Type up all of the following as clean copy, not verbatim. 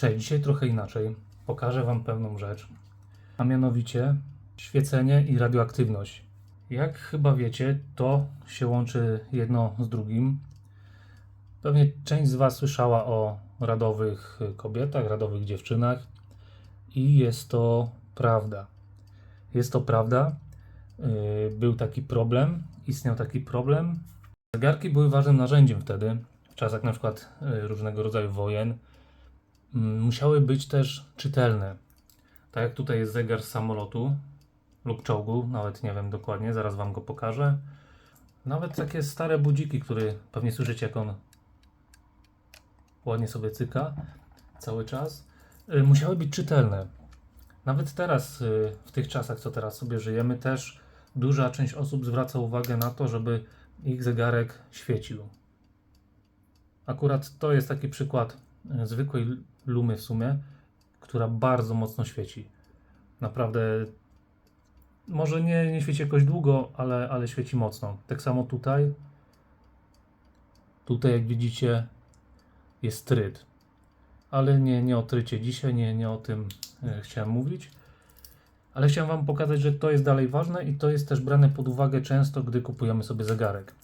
Cześć, dzisiaj trochę inaczej. Pokażę Wam pewną rzecz, a mianowicie świecenie i radioaktywność. Jak chyba wiecie, to się łączy jedno z drugim. Pewnie część z Was słyszała o radowych kobietach, radowych dziewczynach i jest to prawda. Jest to prawda. Był taki problem, istniał taki problem. Zegarki były ważnym narzędziem wtedy, w czasach na przykład różnego rodzaju wojen. Musiały być też czytelne. Tak jak tutaj jest zegar z samolotu lub czołgu, nawet nie wiem dokładnie, zaraz Wam go pokażę. Nawet takie stare budziki, które pewnie słyszycie, jak on ładnie sobie cyka cały czas, musiały być czytelne. Nawet teraz, w tych czasach, co teraz sobie żyjemy, też duża część osób zwraca uwagę na to, żeby ich zegarek świecił. Akurat to jest taki przykład zwykłej lumy w sumie, która bardzo mocno świeci. Naprawdę, może nie świeci jakoś długo, ale świeci mocno. Tak samo tutaj. Tutaj, jak widzicie, jest tryt. Ale nie o trycie dzisiaj, nie o tym chciałem mówić. Ale chciałem Wam pokazać, że to jest dalej ważne i to jest też brane pod uwagę często, gdy kupujemy sobie zegarek.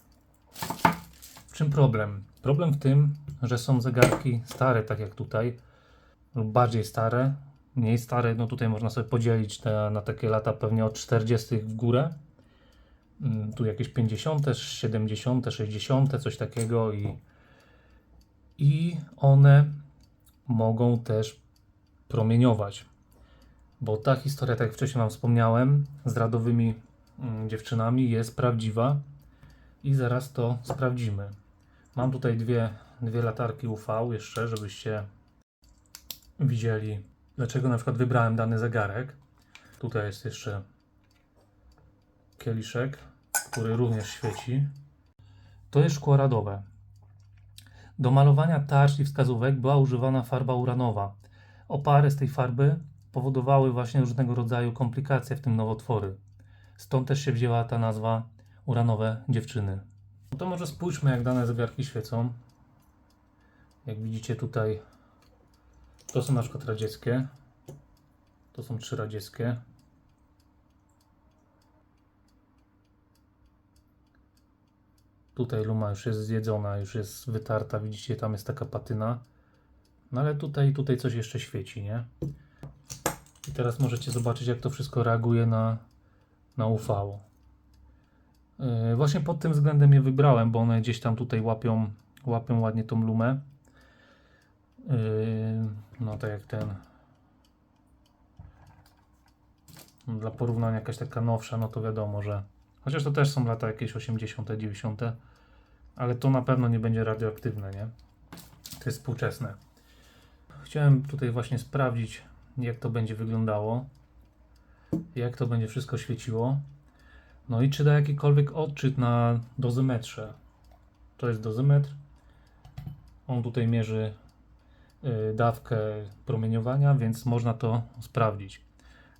W czym problem? Problem w tym, że są zegarki stare, tak jak tutaj, lub bardziej stare, mniej stare, no tutaj można sobie podzielić na takie lata pewnie od 40 w górę. Tu jakieś 50, 70, 60, coś takiego i one mogą też promieniować. Bo ta historia, tak jak wcześniej Wam wspomniałem, z radowymi dziewczynami jest prawdziwa i zaraz to sprawdzimy. Mam tutaj dwie latarki UV jeszcze, żebyście widzieli, dlaczego na przykład wybrałem dany zegarek. Tutaj jest jeszcze kieliszek, który również świeci. To jest szkło radowe. Do malowania tarcz i wskazówek była używana farba uranowa. Opary z tej farby powodowały właśnie różnego rodzaju komplikacje, w tym nowotwory. Stąd też się wzięła ta nazwa uranowe dziewczyny. No to może spójrzmy, jak dane zegarki świecą. Jak widzicie tutaj, to są na przykład radzieckie. To są 3 radzieckie. Tutaj luma już jest zjedzona, już jest wytarta, widzicie, tam jest taka patyna. No ale tutaj coś jeszcze świeci, nie? I teraz możecie zobaczyć, jak to wszystko reaguje na UV. Właśnie pod tym względem je wybrałem, bo one gdzieś tam tutaj łapią ładnie tą lumę. No tak jak ten. Dla porównania jakaś taka nowsza, no to wiadomo, że chociaż to też są lata jakieś 80., 90., ale to na pewno nie będzie radioaktywne, nie? To jest współczesne. Chciałem tutaj właśnie sprawdzić, jak to będzie wyglądało, jak to będzie wszystko świeciło. No i czy da jakikolwiek odczyt na dozymetrze. To jest dozymetr. On tutaj mierzy dawkę promieniowania, więc można to sprawdzić.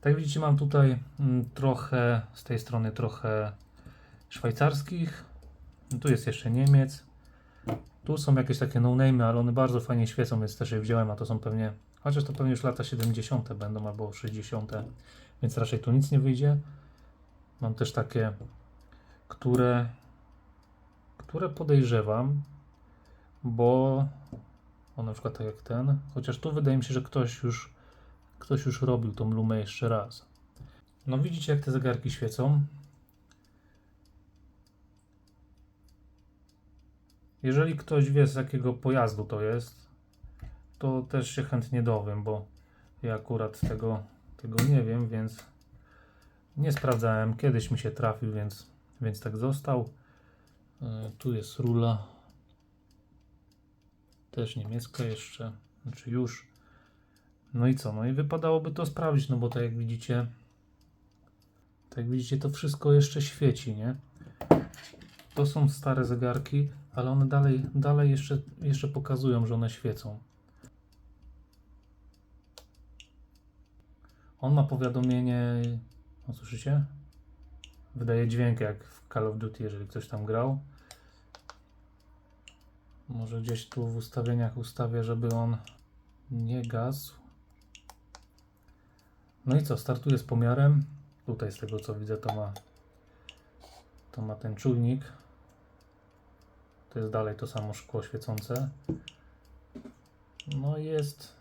Tak widzicie, mam tutaj trochę z tej strony trochę szwajcarskich. Tu jest jeszcze Niemiec. Tu są jakieś takie no-name, ale one bardzo fajnie świecą, więc też je wziąłem, a to są pewnie, chociaż to pewnie już lata 70. będą albo 60., więc raczej tu nic nie wyjdzie. Mam też takie, które podejrzewam, bo on na przykład tak jak ten, chociaż tu wydaje mi się, że ktoś już robił tą lumę jeszcze raz. No widzicie, jak te zegarki świecą. Jeżeli ktoś wie, z jakiego pojazdu to jest, to też się chętnie dowiem, bo ja akurat tego nie wiem, więc nie sprawdzałem. Kiedyś mi się trafił, więc tak został. Tu jest rula. Też niemiecka jeszcze. Znaczy już. No i co? No i wypadałoby to sprawdzić, no bo tak jak widzicie, to wszystko jeszcze świeci, nie? To są stare zegarki, ale one dalej jeszcze pokazują, że one świecą. On ma powiadomienie, no słyszycie? Wydaje dźwięk jak w Call of Duty, jeżeli ktoś tam grał. Może gdzieś tu w ustawieniach ustawię, żeby on nie gasł. No i co, startuję z pomiarem. Tutaj z tego co widzę to ma ten czujnik. To jest dalej to samo szkło świecące. No i jest,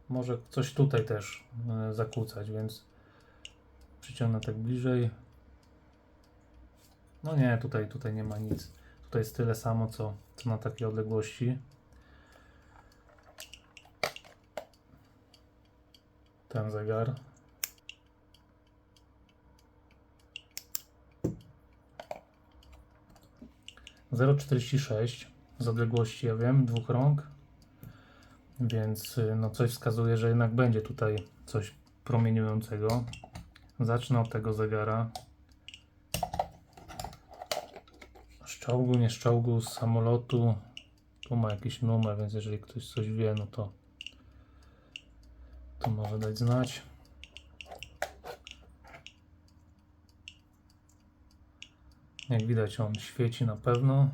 może coś tutaj też zakłócać, więc przyciągnę tak bliżej. No nie, tutaj nie ma nic. Tutaj jest tyle samo co na takiej odległości. Ten zegar. Zero 0,46 z odległości, ja wiem, 2 rąk. Więc no coś wskazuje, że jednak będzie tutaj coś promieniującego. Zacznę od tego zegara. Z czołgu, nie z czołgu, z samolotu. Tu ma jakiś numer, więc jeżeli ktoś coś wie, no to może dać znać. Jak widać, on świeci na pewno.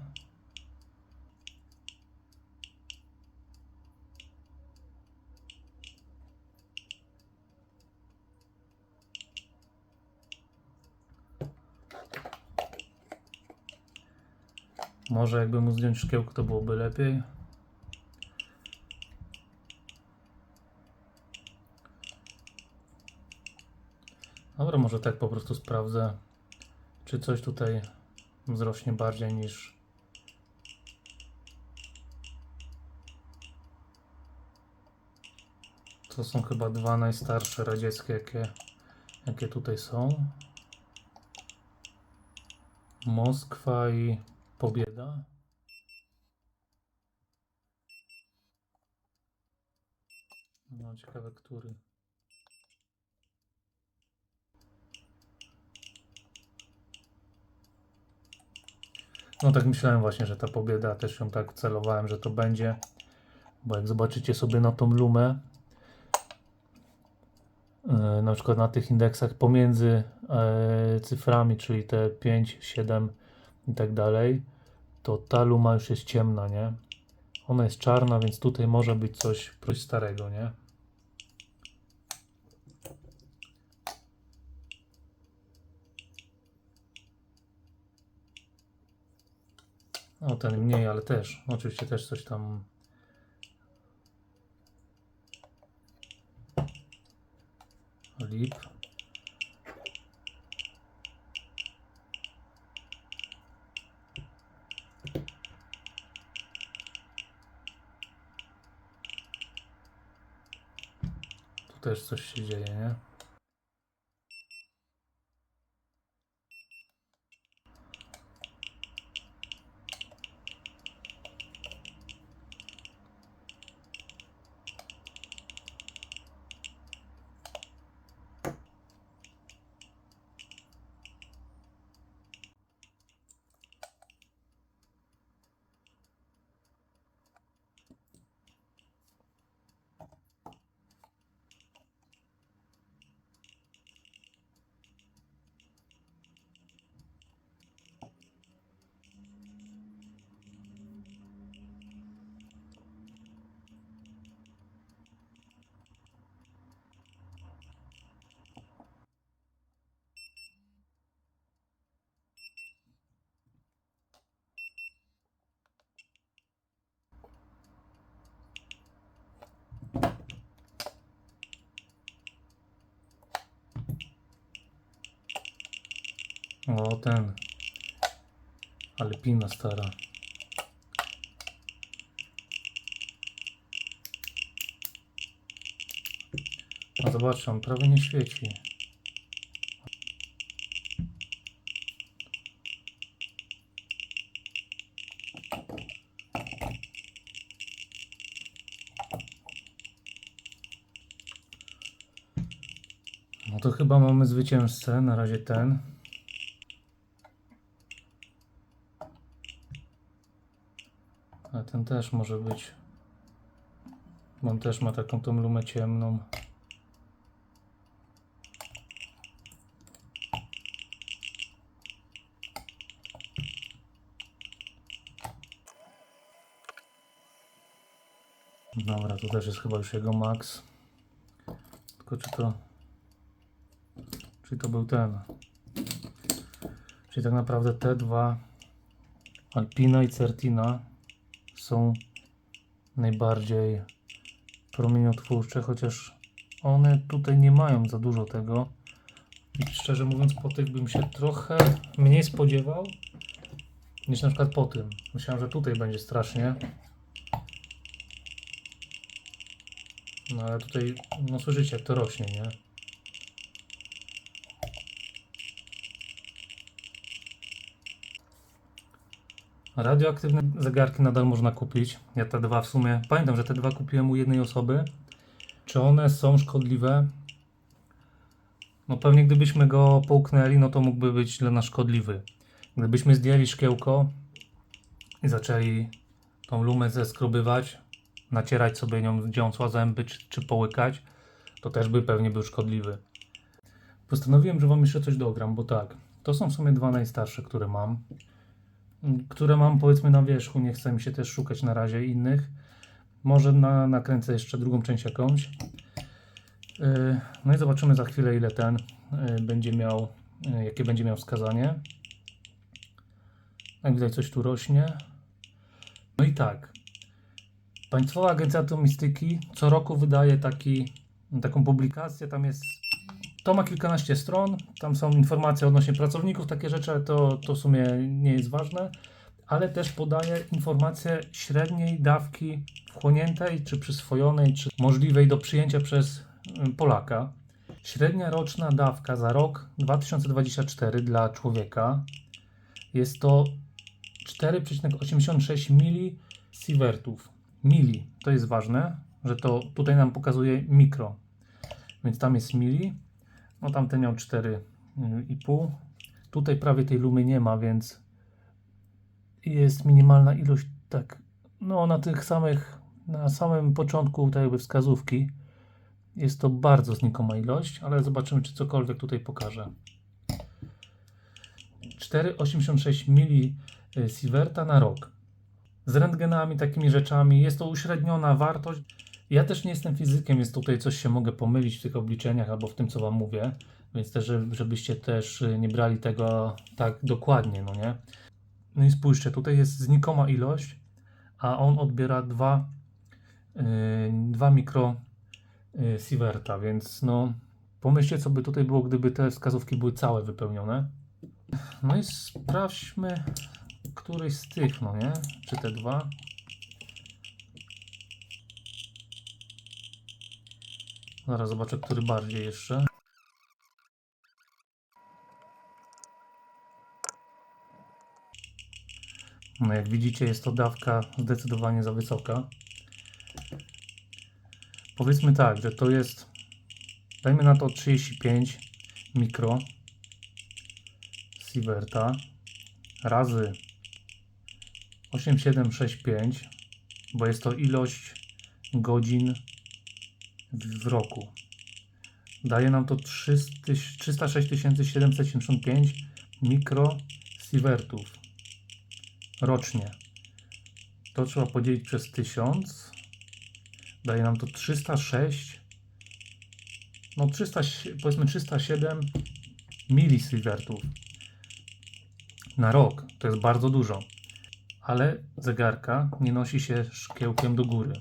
Może jakby mu zdjąć szkiełko, to byłoby lepiej. Dobra, może tak po prostu sprawdzę, czy coś tutaj wzrośnie bardziej niż... To są chyba 2 najstarsze radzieckie, jakie tutaj są. Moskwa i Pobieda. No ciekawe, który. No tak myślałem właśnie, że ta Pobieda, też ją tak celowałem, że to będzie. Bo jak zobaczycie sobie na tą lumę, na przykład na tych indeksach pomiędzy cyframi, czyli te 5, 7 i tak dalej, to ta luma już jest ciemna, nie? Ona jest czarna, więc tutaj może być coś starego, nie? O, ten mniej, ale też, oczywiście też coś tam. Lip. Tu też coś się dzieje, nie? O, ten. Alpina stara. A zobacz, on prawie nie świeci. No to chyba mamy zwycięzcę, na razie ten. A ten też może być. Bo on też ma taką tą lumę ciemną. Dobra, tu też jest chyba już jego max. Tylko czy to był ten? Czyli tak naprawdę te dwa, Alpina i Certina, są najbardziej promieniotwórcze, chociaż one tutaj nie mają za dużo tego. I szczerze mówiąc, po tych bym się trochę mniej spodziewał niż na przykład po tym. Myślałem, że tutaj będzie strasznie. No ale tutaj, no słyszycie jak to rośnie, nie? Radioaktywne zegarki nadal można kupić. Ja te dwa w sumie, pamiętam, że te dwa kupiłem u jednej osoby. Czy one są szkodliwe? No pewnie gdybyśmy go połknęli, no to mógłby być dla nas szkodliwy. Gdybyśmy zdjęli szkiełko i zaczęli tą lumę zeskrobywać, nacierać sobie nią dziąsła zęby, czy połykać, to też by pewnie był szkodliwy. Postanowiłem, że wam jeszcze coś dogram, bo tak, to są w sumie dwa najstarsze, które mam. Które mam powiedzmy na wierzchu, nie chcę mi się też szukać na razie innych. Może nakręcę jeszcze drugą część jakąś. No i zobaczymy za chwilę ile ten będzie miał, jakie będzie miał wskazanie. Jak widać coś tu rośnie. No i tak. Państwowa Agencja Atomistyki co roku wydaje taką publikację, to ma kilkanaście stron, tam są informacje odnośnie pracowników, takie rzeczy, ale to w sumie nie jest ważne, ale też podaje informacje średniej dawki wchłoniętej, czy przyswojonej, czy możliwej do przyjęcia przez Polaka. Średnia roczna dawka za rok 2024 dla człowieka jest to 4,86 milisievertów. Mili, to jest ważne, że to tutaj nam pokazuje mikro, więc tam jest mili, no tamten miał 4,5. Tutaj prawie tej lumy nie ma, więc jest minimalna ilość, tak, no na samym początku tak jakby wskazówki jest to bardzo znikoma ilość, ale zobaczymy czy cokolwiek tutaj pokaże. 4,86 milisieverta na rok. Z rentgenami, takimi rzeczami, jest to uśredniona wartość. Ja też nie jestem fizykiem, więc tutaj coś się mogę pomylić w tych obliczeniach albo w tym co wam mówię, więc też żebyście też nie brali tego tak dokładnie, no nie? No i spójrzcie, tutaj jest znikoma ilość, a on odbiera 2 mikrosieverta, więc no pomyślcie co by tutaj było, gdyby te wskazówki były całe wypełnione. No i sprawdźmy któryś z tych, no nie? Czy te dwa? Zaraz zobaczę, który bardziej jeszcze. No jak widzicie, jest to dawka zdecydowanie za wysoka. Powiedzmy tak, że to jest, dajmy na to 35 mikrosieverta razy 8765, bo jest to ilość godzin w roku. Daje nam to 306 775 mikrosievertów rocznie. To trzeba podzielić przez 1000. Daje nam to 306, no 300, powiedzmy 307 milisievertów na rok. To jest bardzo dużo. Ale zegarka nie nosi się szkiełkiem do góry.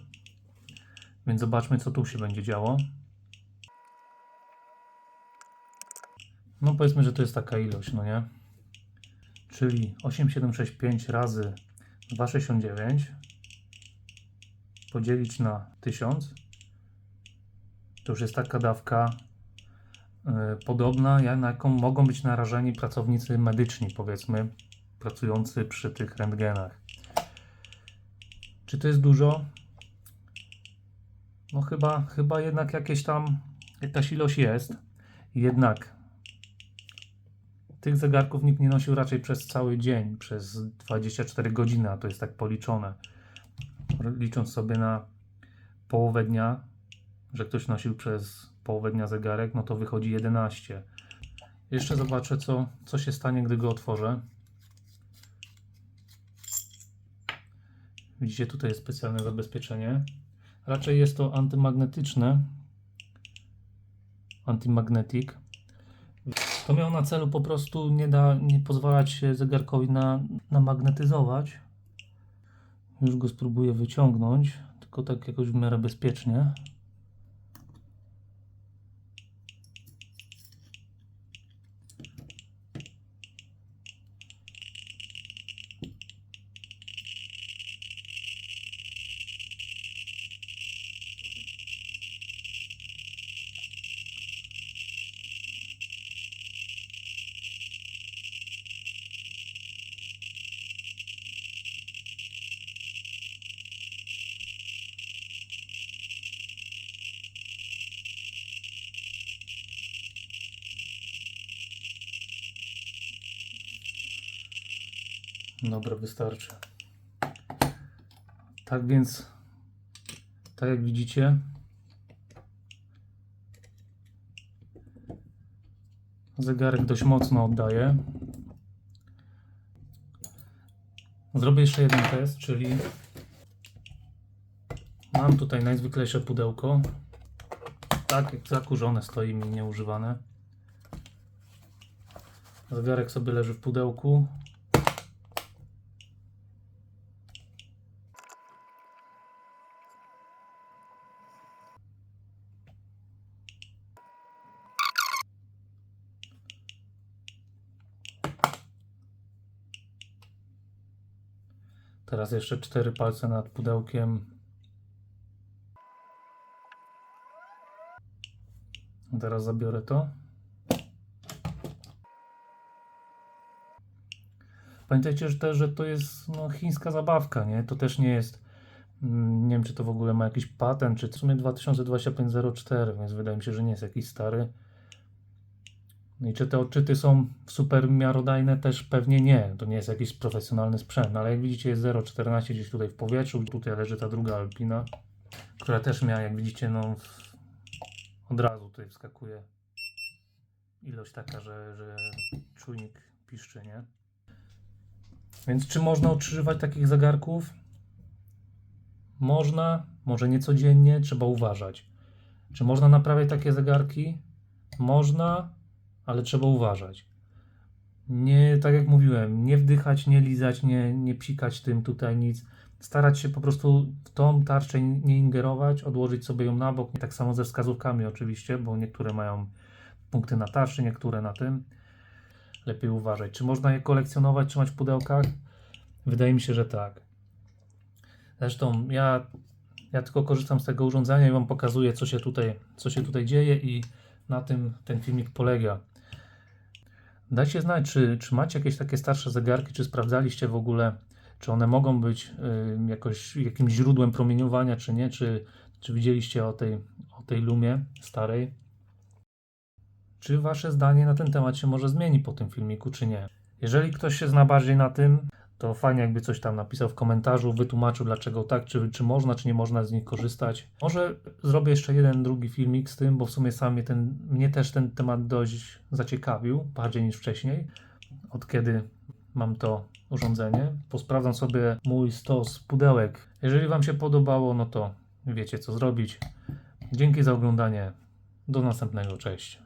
Więc zobaczmy co tu się będzie działo. No powiedzmy, że to jest taka ilość, no nie? Czyli 8765 razy 269 podzielić na 1000. To już jest taka dawka podobna, na jaką mogą być narażeni pracownicy medyczni, powiedzmy, pracujący przy tych rentgenach. Czy to jest dużo? No chyba jednak jakaś ilość jest. Jednak tych zegarków nikt nie nosił raczej przez cały dzień, przez 24 godziny, a to jest tak policzone. Licząc sobie na połowę dnia, że ktoś nosił przez połowę dnia zegarek, no to wychodzi 11. Jeszcze zobaczę, co się stanie, gdy go otworzę. Widzicie, tutaj jest specjalne zabezpieczenie. Raczej jest to antymagnetyczne. Antimagnetic. To miało na celu po prostu nie pozwalać się zegarkowi namagnetyzować. Już go spróbuję wyciągnąć, tylko tak jakoś w miarę bezpiecznie. Dobra, wystarczy. Tak więc, tak jak widzicie, zegarek dość mocno oddaje. Zrobię jeszcze jeden test, czyli mam tutaj najzwyklejsze pudełko. Tak jak zakurzone stoi mi nieużywane. Zegarek sobie leży w pudełku. Teraz jeszcze 4 palce nad pudełkiem. Teraz zabiorę to. Pamiętajcie że też, że to jest chińska zabawka, nie? To też nie jest, nie wiem czy to w ogóle ma jakiś patent, czy w sumie 2025-04, więc wydaje mi się, że nie jest jakiś stary. No i czy te odczyty są super miarodajne? Też pewnie nie. To nie jest jakiś profesjonalny sprzęt, ale jak widzicie jest 0,14 gdzieś tutaj w powietrzu. Tutaj leży ta druga Alpina, która też miała, jak widzicie, od razu tutaj wskakuje ilość taka, że czujnik piszczy, nie? Więc czy można używać takich zegarków? Można, może nie codziennie, trzeba uważać. Czy można naprawiać takie zegarki? Można, ale trzeba uważać. Nie, tak jak mówiłem, nie wdychać, nie lizać, nie psikać tym tutaj nic. Starać się po prostu w tą tarczę nie ingerować, odłożyć sobie ją na bok. Tak samo ze wskazówkami oczywiście, bo niektóre mają punkty na tarczy, niektóre na tym. Lepiej uważać. Czy można je kolekcjonować, trzymać w pudełkach? Wydaje mi się, że tak. Zresztą ja tylko korzystam z tego urządzenia i Wam pokazuję, co się tutaj dzieje i na tym ten filmik polega. Dajcie znać, czy macie jakieś takie starsze zegarki, czy sprawdzaliście w ogóle, czy one mogą być jakimś źródłem promieniowania, czy nie, czy widzieliście o tej lumie starej. Czy Wasze zdanie na ten temat się może zmieni po tym filmiku, czy nie. Jeżeli ktoś się zna bardziej na tym, to fajnie jakby coś tam napisał w komentarzu, wytłumaczył dlaczego tak, czy można, czy nie można z nich korzystać. Może zrobię jeszcze jeden, drugi filmik z tym, bo w sumie mnie też ten temat dość zaciekawił, bardziej niż wcześniej, od kiedy mam to urządzenie. Posprawdzam sobie mój stos pudełek. Jeżeli Wam się podobało, no to wiecie co zrobić. Dzięki za oglądanie. Do następnego, cześć.